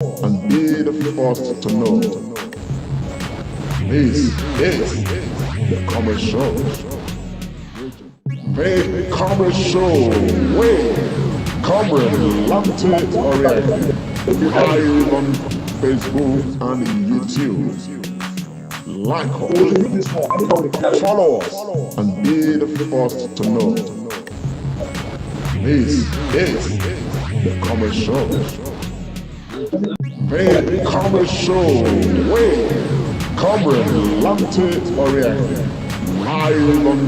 and be the first to know. This is the Comrade Show. The Comrade Show with Comrade Lamptey Oriente. Live on Facebook and YouTube. Like us, follow us, and be the first to know. This is the Comrade Show. The Comrade Show with Comrade Lamptey Oriente. Live on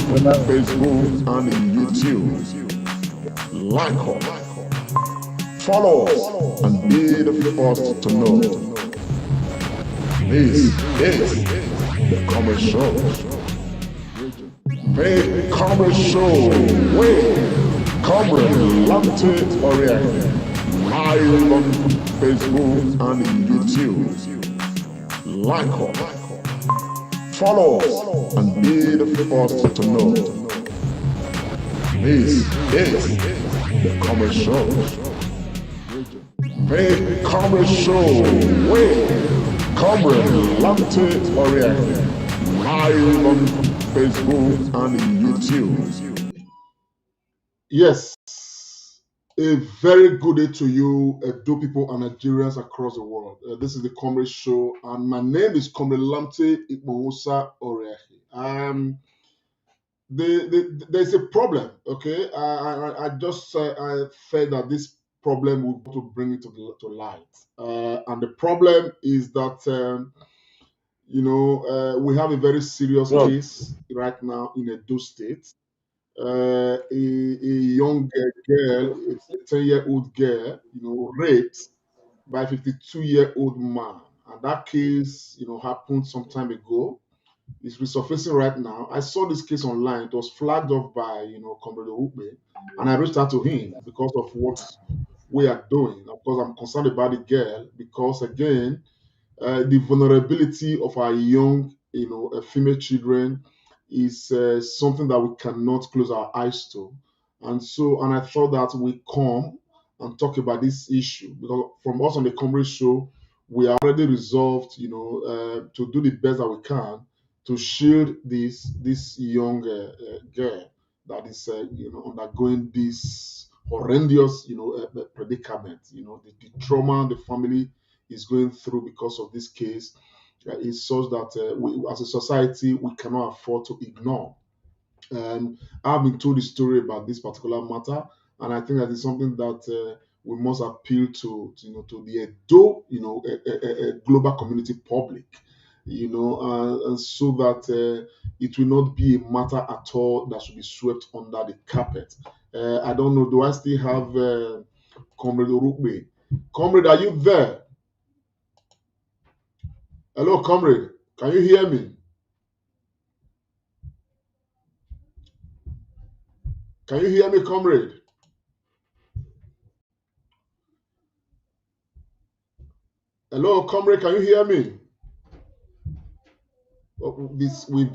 Facebook and YouTube. Like us, follow us, and be the first to know. This is the Comrade Show. The Comrade Show with Comrade Lamptey Oriente. Live on Facebook and YouTube. Like us, follow us, and be the first to know. This is the Comrade Show. The Comrade Show with Comrade Lamptey Oriente. Live on Facebook and YouTube. Yes, a very good day to you, Edo people and Nigerians across the world. This is the Comrade Show, and my name is Comrade Lamptey Oriente. There's a problem, okay? I just I felt that this problem we want to bring it to light. And the problem is that, we have a very serious case right now in Edo State. A young girl, a 10-year-old girl, raped by a 52-year-old man. And that case, happened some time ago. It's resurfacing right now. I saw this case online. It was flagged off by, Comrade Show, and I reached out to him because of what we are doing. Of course, I'm concerned about the girl because, again, the vulnerability of our young, female children is something that we cannot close our eyes to. And I thought that we come and talk about this issue because from us on the Comrade Show, we are already resolved, to do the best that we can to shield this young girl that is, undergoing this horrendous, predicament. The trauma the family is going through because of this case is such that we, as a society, we cannot afford to ignore. I've been told the story about this particular matter, and I think that is something that we must appeal to the Edo, a global community public, and so that it will not be a matter at all that should be swept under the carpet. I don't know. Do I still have Comrade Orukbe? Comrade, are you there? Hello, Comrade. Can you hear me? Can you hear me, Comrade? Hello, Comrade. Can you hear me? We've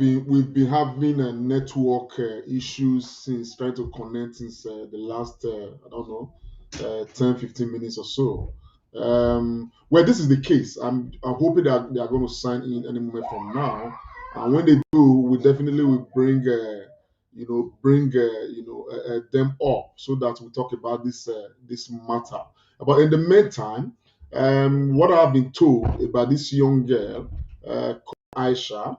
been having a network issues since trying to connect since the last I don't know 10-15 minutes or so. Well, this is the case. I'm hoping that they are going to sign in any moment from now, and when they do, we definitely will bring them up so that we talk about this matter. But in the meantime, what I've been told about this young girl, Aisha,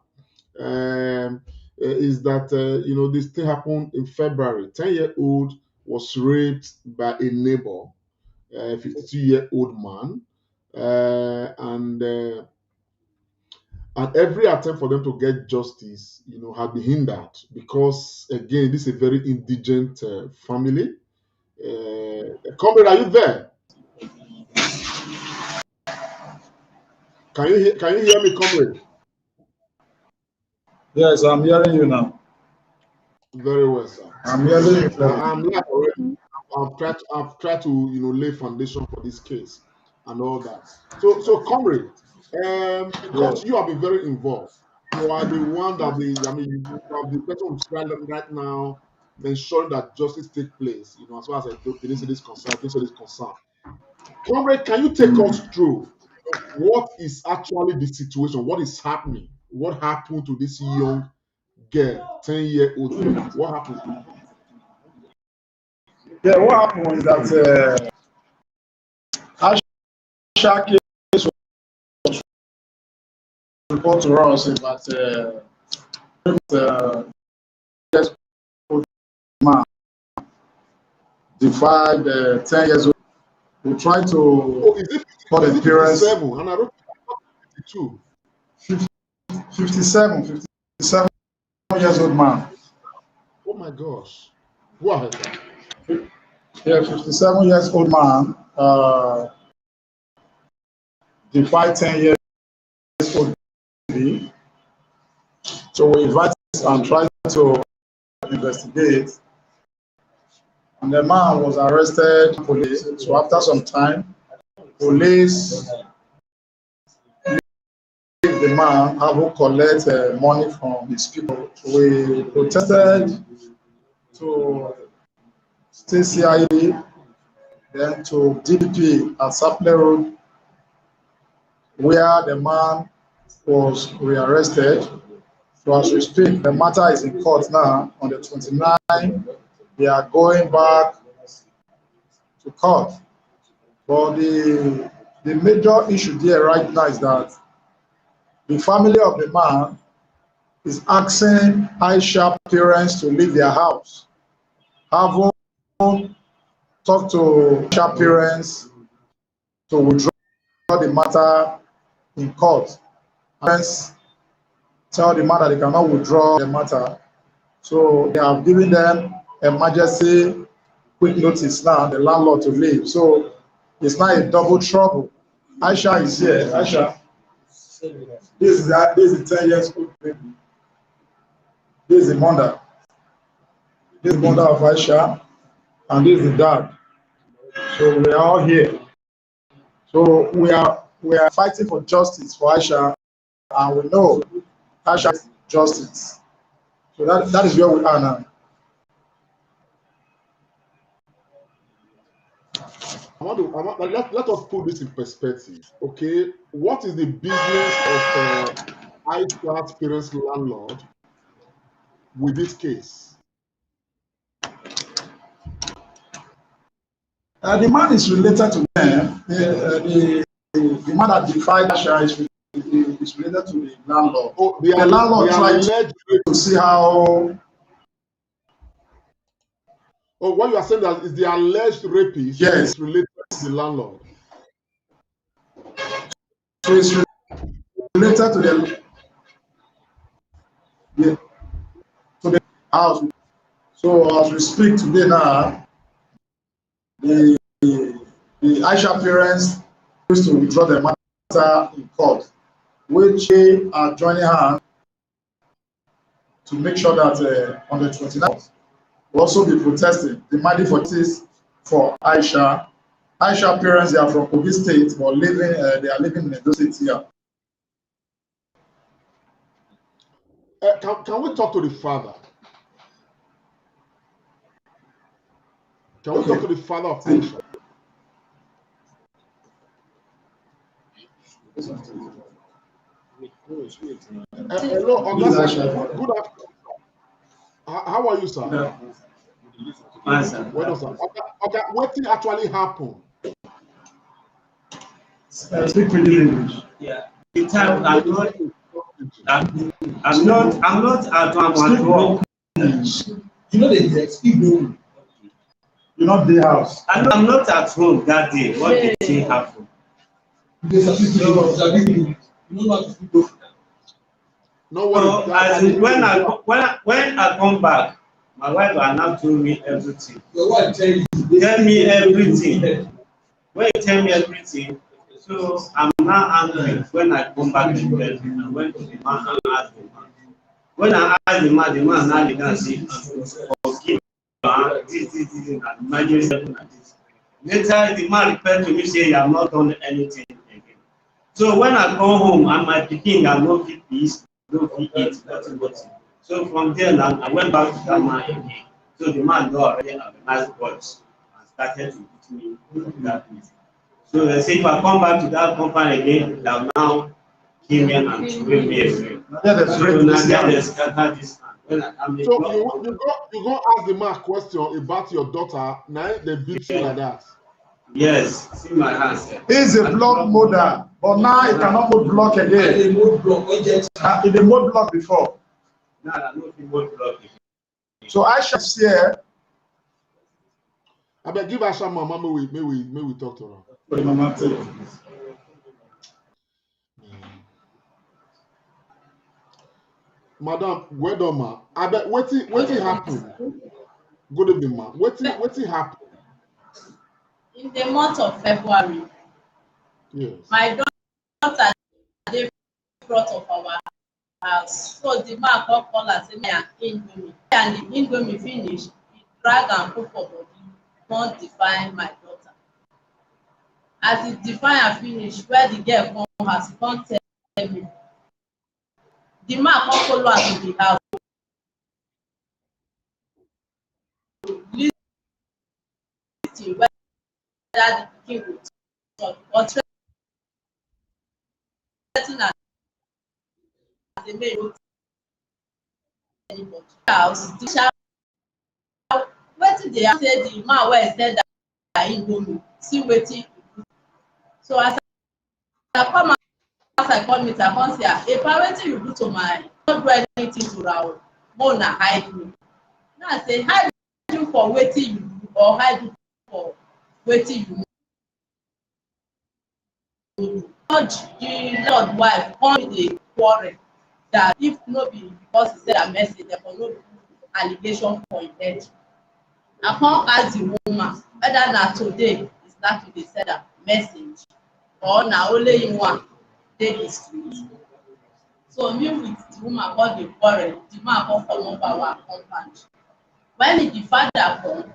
is that this thing happened in February. 10-year-old was raped by a neighbor, a 52-year-old man, and every attempt for them to get justice, had been hindered because, again, this is a very indigent family. Comrade, are you there? Can you hear me, comrade? Yes, I'm hearing you now. Very well, sir. I'm hearing you. I'm live already. I've tried to lay foundation for this case and all that. So comrade, because you have been very involved. You are the one that you have the person who's right now ensuring that justice take place. As far as the Peninsular is concerned, Comrade, can you take us through what is actually the situation? What is happening? What happened to this young girl, 10-year-old girl? What happened? Yeah, what happened was that Aisha case was reported to us about yes, old man defied 10 years old. We tried Oh, to call is the it parents. 57? And I wrote 52. 57 years old man. Oh my gosh. Go ahead, sir. Yeah, 57 years old man defied 10 years old baby. So we invited and tried to investigate. And the man was arrested, police. So after some time, police gave the man who collect money from his people. We protested to state CID, then to DPP at Sapler Road, where the man was rearrested. So as we speak, the matter is in court now. On the 29th, they are going back to court. But the major issue there right now is that the family of the man is asking Aisha parents to leave their house. Having talked to Aisha parents to withdraw the matter in court. Parents tell the man that they cannot withdraw the matter. So they have given them emergency quick notice now, the landlord to leave. So it's now a double trouble. Aisha is here. Aisha, this is 10 years old baby. This is the mother. This is the mother of Aisha, and this is the dad. So we are all here. So we are fighting for justice for Aisha, and we know Aisha is justice. So that is where we are now. Let us put this in perspective. Okay, what is the business of Aisha's parents' landlord with this case? The man is related to them. The man that defied Aisha is related to the landlord. Oh, The landlord tried alleged. to see how. Oh, what you are saying that is the alleged rapist Yes, is related to the landlord. so it's related to the to the house. So as we speak today now, the the Aisha parents used to withdraw the matter in court, which they are joining hands to make sure that on the 29th we'll also be protesting, demanding for justice for Aisha. Aisha parents, they are from Kogi State, but they are living in Edo State here. Can we talk to the father? Can we talk to the father of Aisha? Hello, Augustine. Good afternoon. How are you, sir? Well, sir. Okay, what thing actually happened? Speak with English. Yeah. The time I'm not at home. You know they speak no. You're not the house. I'm not at home that day. What did thing happen? No So worries. when I come back, my wife will now tell me everything. Tell me everything. When you tell me everything, so I'm now angry when I come back to bed and went to the man and asked the man. When I asked the man now began to say, forgive this, and imagine like this. Later, the man replied to me, say, you have not done anything again. So when I go home and my pikin, I no fit peace, no fit eat, nothing. So from there now, I went back to that man again. So the man don already organize boys and started to beat me from that place. So they say if I come back to that compound again, they will now kill me and throw me away. So now they scatter this land. When I'm a So block of you go ask the man question about your daughter. Now they beat you like that. yes, see my hands. He's a block model, but now he cannot move block again. He moved block before. Now I know if you would block it. So I shall share. I bet give Asha mama may we talk to her. Madam, well done, ma. I bet what happened? Good evening, ma. What happened? In the month of February, Yes. my daughter dey front of our house. So the man come call her say me and Indomie. And the Indomie finish, he drag am put for body, come define my daughter. As he define am finish, where the girl come house, he come tell me. The man come follow her to the house. Lis ten whether the pikin go talk or threa ten am say make e no tell anybody. House the child wetin dey happen say the man wey sell that Indomie see wetin e do. So as I come outside come meet am come say epa wetin you do to my no do anything to am o make una hide me. Now I say hide you for wetin you do or hide you for wetin you no do. Judge the Lord wife come dey quarrel that if no be because he send am message dem for no do allegation for im head. I come ask the woman whether na today he start to dey send am message or na only him one dey the street. So me with the woman come dey quarrel, the man come comot for our compound. When the father come,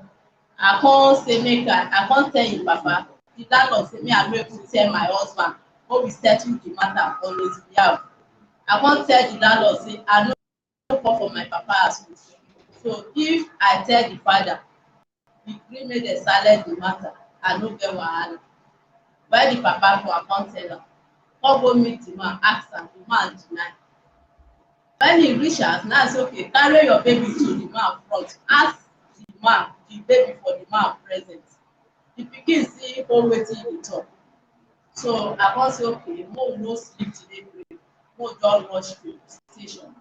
I come say make I come tell him papa, the landlord say me I no even tell my husband make we settle the matter on his behalf. I come tell the landlord say I no come for my papa house. So if I tell the father, he gree make dem silence the matter, I no get wahala. When the papa come, I come tell am, come go meet the man, ask am, the man deny. When he reach house, now I say okay, carry your baby to the man front, ask the man the baby for the man present. The pikin see all wetin he dey talk. So I come say okay, make we no sleep today break, make we just rush to station.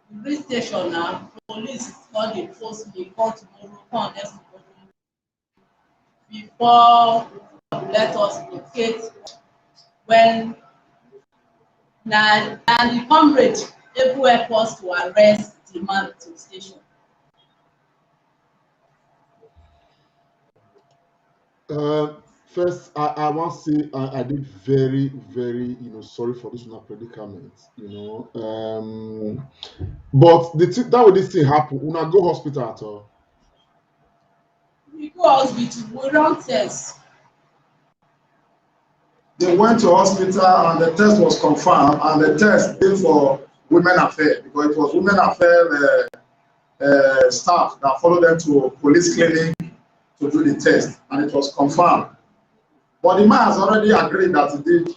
We reach station now, police come dey post me, come tomorrow, come next tomorrow before let us locate when na and the comrade able help us to arrest the man to station. First, I want to say I did very sorry for this predicament. But that way this thing happen, una go hospital at all. We go hospital, we run test. They went to hospital and the test was confirmed, and the test came for women affairs because it was women affairs staff that followed them to police clinic to do the test, and it was confirmed. But the man has already agreed that he did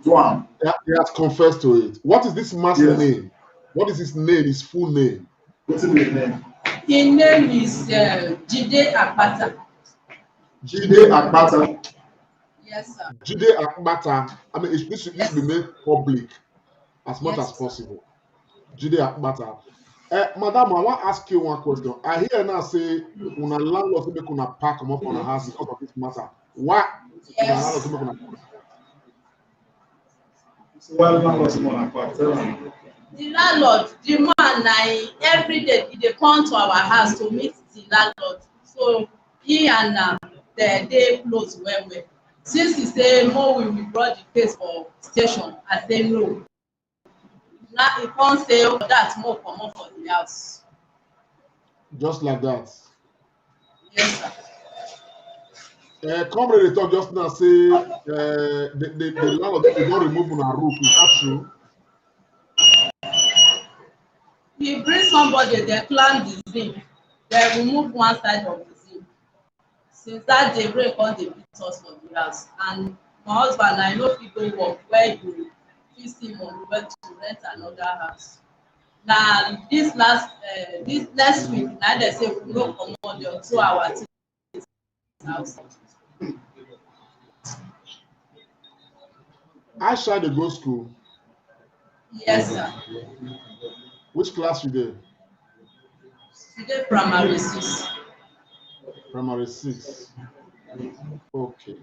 the one. He has confessed to it. What is this man's name? What is his name? His full name? What's his name? His name is Jide Akpata. Jide Akpata. Yes, sir. Jide Akpata. I mean, this should be made public as much as possible. Jide Akpata. Madam, I want to ask you one question. I hear now say una landlord make una pack them up on a house because of this matter. Why? Yes. The landlord, the man, every day he dey come to our house to meet the landlord. So he and they close well. Since he say more we brought the case for station, I say no. Now he come say oh, that more comot for the house. Just like that. Yes, sir. Comrade talk just now say the landlord they don't remove on our roof. Is that true? He bring somebody, they climb the zinc, they remove one side of the zinc. Since that day, rain come dey beat us for the house, and my husband I no fit go work where you fit see money well to rent another house. Na this next week na dem say we no comot the 2 hour house. Aisha dey go school. Yes, sir. Which class you dey? She dey primary 6. Primary 6. Okay.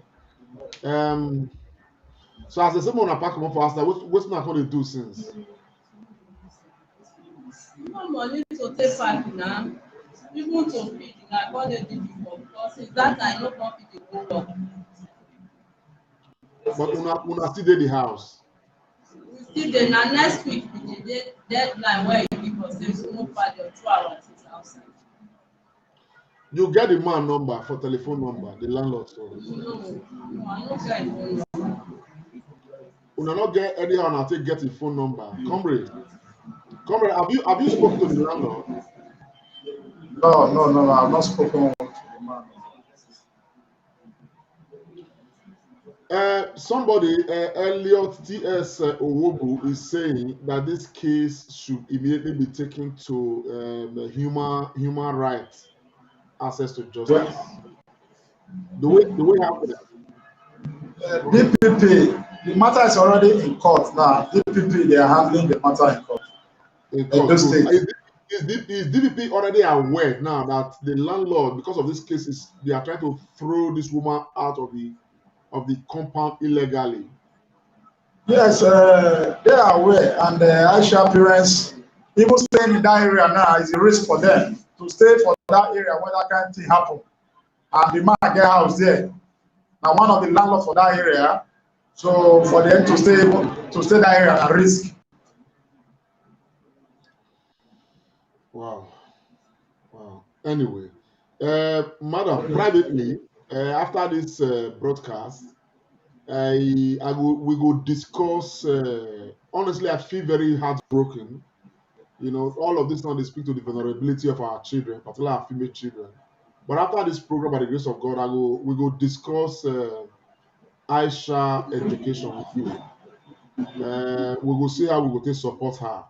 So as the same una pack comot for house, wetin una come dey do since? No money to take back na, even to feed na come dey difficult because since that time I no come fit dey go work. But una still dey the house. We still dey, na next week be the deadline wey e give us say we no pass the 2 hours outside. You get the man number for telephone number, the landlord so. No, I no get im phone number. Una no get anyhow una take get him phone number. Comrade, have you spoken to the landlord? No, I've not spoken to the man. Somebody, Elliot T.S. Owobu, is saying that this case should immediately be taken to human rights access to justice. Do we have that? DPP, the matter is already in court now. DPP, they are handling the matter in court. Is DPP already aware now that the landlord, because of this case, they are trying to throw this woman out of the compound illegally? Yes, they are aware, and Aisha parents, even staying in that area now is a risk for them to stay for that area when that kind of thing happen. And the man get house there. Now one of the landlords for that area, so for them to stay that area at risk. Wow. Anyway, madam, privately, after this broadcast, we go discuss. Honestly, I feel very heartbroken. You know, all of this now they speak to the vulnerability of our children, particularly our female children. But after this program, by the grace of God, we go discuss Aisha education with you. We will see how we will take support her.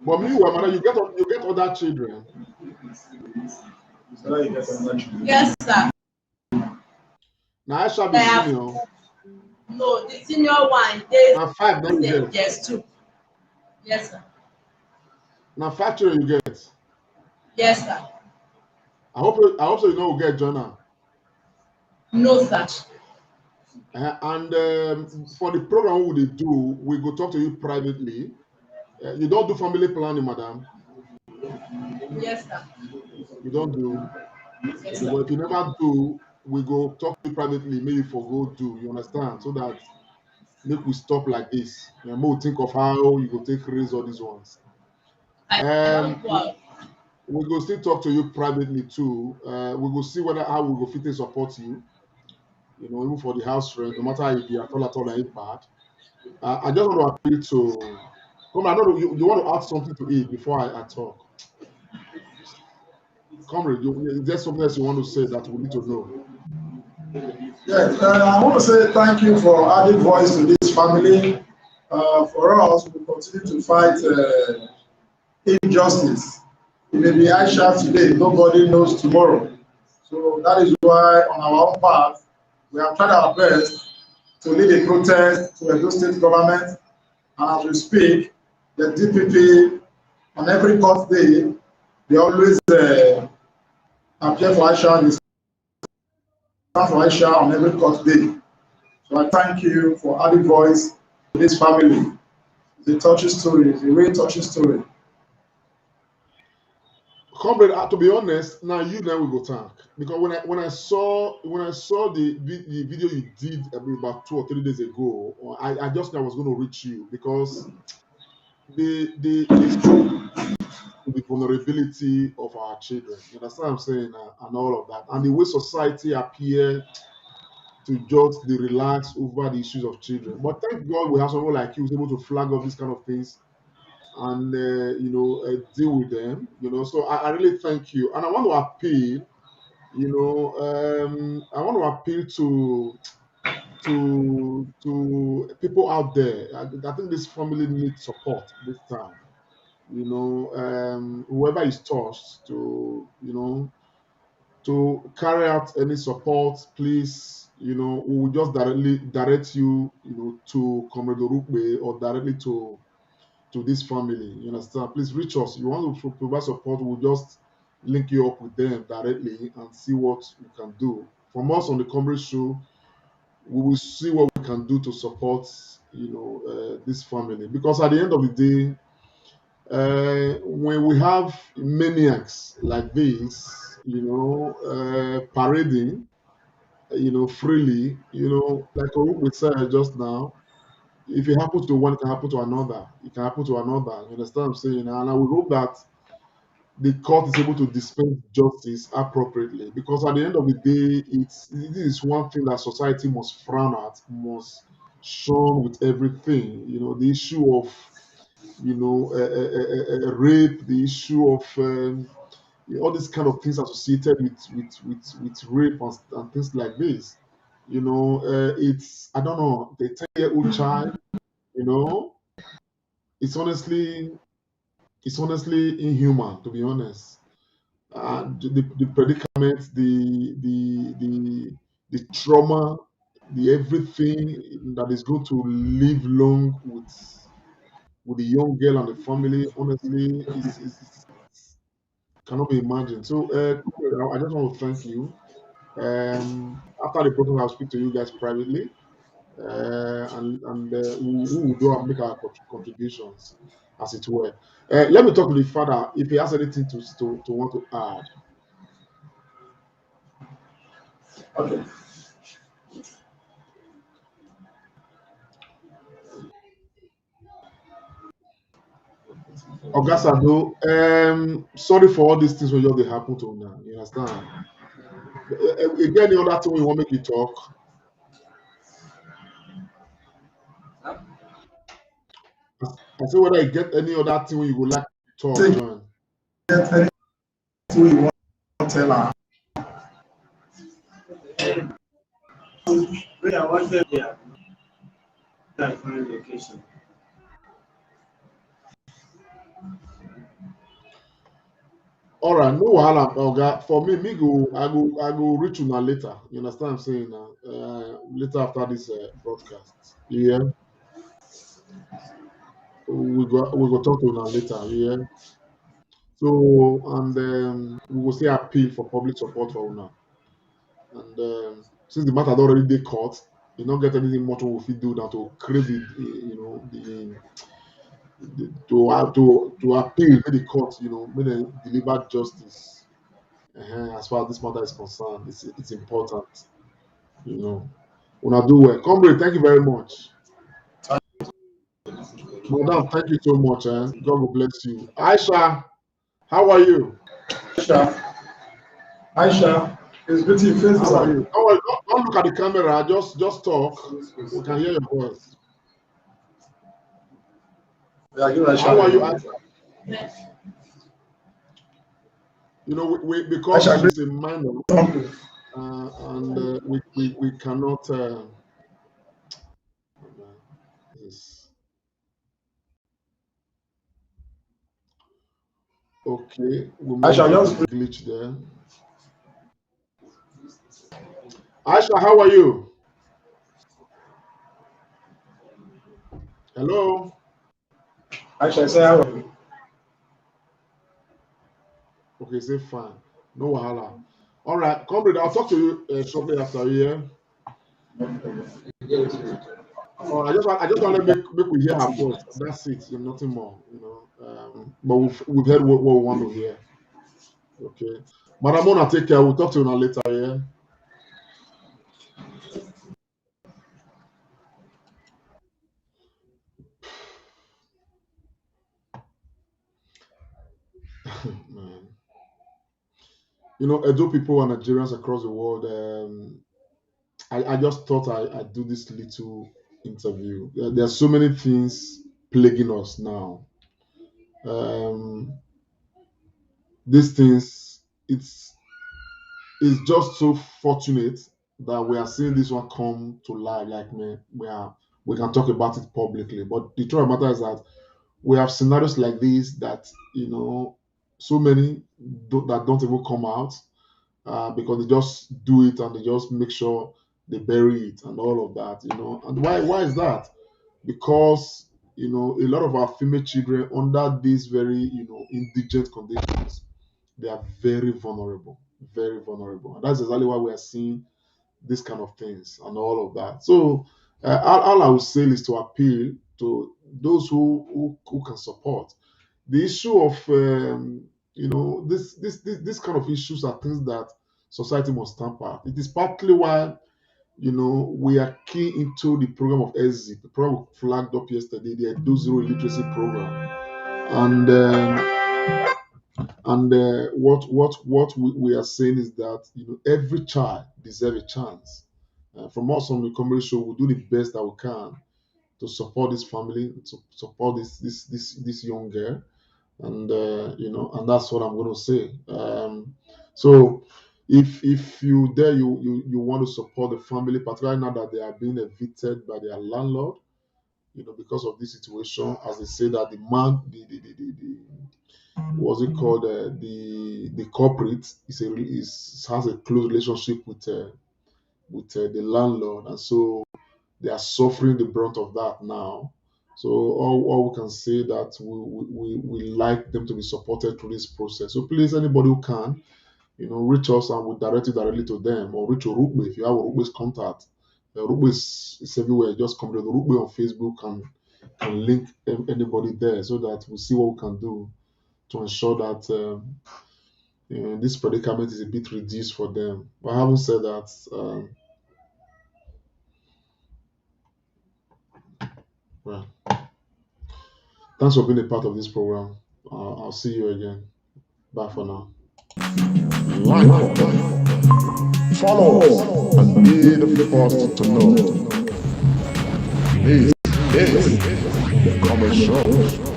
But meanwhile, madam, you get other children. Yes, sir. Now Aisha be senior. No, the senior one dey Now 5 now you get. yes 2. Yes, sir. Now 5 children you get. Yes, sir. I hope so. You know we get Jonah. No, sir. And for the program we do, we go talk to you privately. You don't do family planning, madam. Yes, sir. You don't do. Yes, But sir. if you never do, we go talk to you privately. Maybe for go do. You understand? So that make we stop like this. And we'll think of how you go take raise all these ones. I don't go out. We go still talk to you privately too. We go see how we go fit to support you. You know, even for the house rent, no matter if you are at all ain't bad. I just want to appeal to. Come, I know you want to add something to it before I talk. Comrade, is there something else you want to say that we need to know? Yes, I want to say thank you for adding voice to this family. For us, we continue to fight injustice. It may be Aisha today, nobody knows tomorrow. So that is why on our own part, we have tried our best to lead a protest to the Edo state government. And as we speak, the DPP, on every court day, they always appear for Aisha, they stand for Aisha on every court day. So I thank you for adding voice to this family. It's a touching story, it's a very touching story. Comrade, to be honest, now we go thank, because when I saw the video you did about 2 or 3 days ago, I just knew I was going to reach you, because the vulnerability of our children. You understand what I'm saying, and all of that, and the way society appear to just be relaxed over the issues of children. But thank God we have someone like you who's able to flag up these kind of things and deal with them. So I really thank you, and I want to appeal. I want to appeal to people out there. I think this family needs support this time. Whoever is touched to carry out any support, please, we will just directly direct you, to Comrade Orukbe or directly to this family. You understand? Please reach us. You want to provide support, we'll just link you up with them directly and see what we can do. From us on the Comrade Show, we will see what we can do to support, this family. Because at the end of the day, when we have maniacs like this, parading, freely, like Orukwe said just now, if it happens to one, it can happen to another. It can happen to another. You understand what I'm saying? And I would hope that the court is able to dispense justice appropriately. Because at the end of the day, this is one thing that society must frown at, must shun with everything. The issue of rape, the issue of all these kind of things associated with rape and things like this. It's, I don't know, the 10-year-old child. You know, it's honestly inhuman, to be honest. The predicament, the trauma, the everything that is going to live long with the young girl and the family, honestly, is cannot be imagined. So, I just want to thank you. After the program, I'll speak to you guys privately, and we will make our contributions, as it were. Let me talk to the father if he has anything to want to add. Okay. Ogasado, sorry for all these things when just they happen to now. You understand? Again, the other thing we want to make you talk. I say whether you get any other thing you would like to talk, Say, John. get anything you want to tell her. Wait, I wanted their different location. All right, no wahala, Oga. For me, I go reach una later. You understand what I'm saying now? Later after this broadcast. Yeah, we go talk to una later. Yeah. So, and we will say appeal for public support for una. And since the matter don already dey court, e no get anything much we fit do than to create to appeal make the court, make dem deliver justice. As far as this matter is concerned, it's important. Una do well. Comrade, thank you very much. Madam, thank you so much. God will bless you. Aisha, how are you? Aisha, it's good to face How are you? Don't look at the camera. Just talk. We can hear your voice. Yeah, give Aisha. How are you, Aisha? Because Aisha, she's a minor, something. and we cannot. Yes. Okay, we may Aisha, have just a glitch there. Aisha, how are you? Hello. Aisha, say how are you? Okay, say fine. No wahala. All right, comrade, I'll talk to you shortly after here. Oh, I just want to make we hear her voice. That's it. Nothing more. But we've heard what we want to hear. Okay, Madam Mona, take care. We'll talk to you now later. Yeah. Man. Edo people and Nigerians across the world. I just thought I'd do this little interview. There are so many things plaguing us now. These things, it's just so fortunate that we are seeing this one come to life. Like me, we can talk about it publicly. But the truth of the matter is that we have scenarios like this that so many that don't even come out because they just do it and they just make sure they bury it and all of that. And why is that? Because a lot of our female children under these very indigent conditions, they are very vulnerable, and that's exactly why we are seeing this kind of things and all of that. So all I would say is to appeal to those who can support the issue of this kind of issues are things that society must tamper. It is partly why we are key into the program of ESZIP, the program we flagged up yesterday, the Edo Zero Illiteracy program, and what we are saying is that every child deserves a chance. From us on the Comrade Show, we do the best that we can to support this family, to support this young girl, and that's what I'm going to say. So if you dare, you want to support the family, particularly now that they are being evicted by their landlord, because of this situation, as they say that the man, the what's it called, the corporate has a close relationship with the landlord, and so they are suffering the brunt of that now. So all we can say that we like them to be supported through this process. So please, anybody who can, reach us and we'll direct it directly to them, or reach Orukbe if you have Orukbe's contact. Orukbe is everywhere. Just come to Orukbe on Facebook and can link anybody there so that we'll see what we can do to ensure that this predicament is a bit reduced for them. But having said that, well, thanks for being a part of this program. I'll see you again. Bye for now. Like us, follow us, and be the first to know. This is the Comrade Show.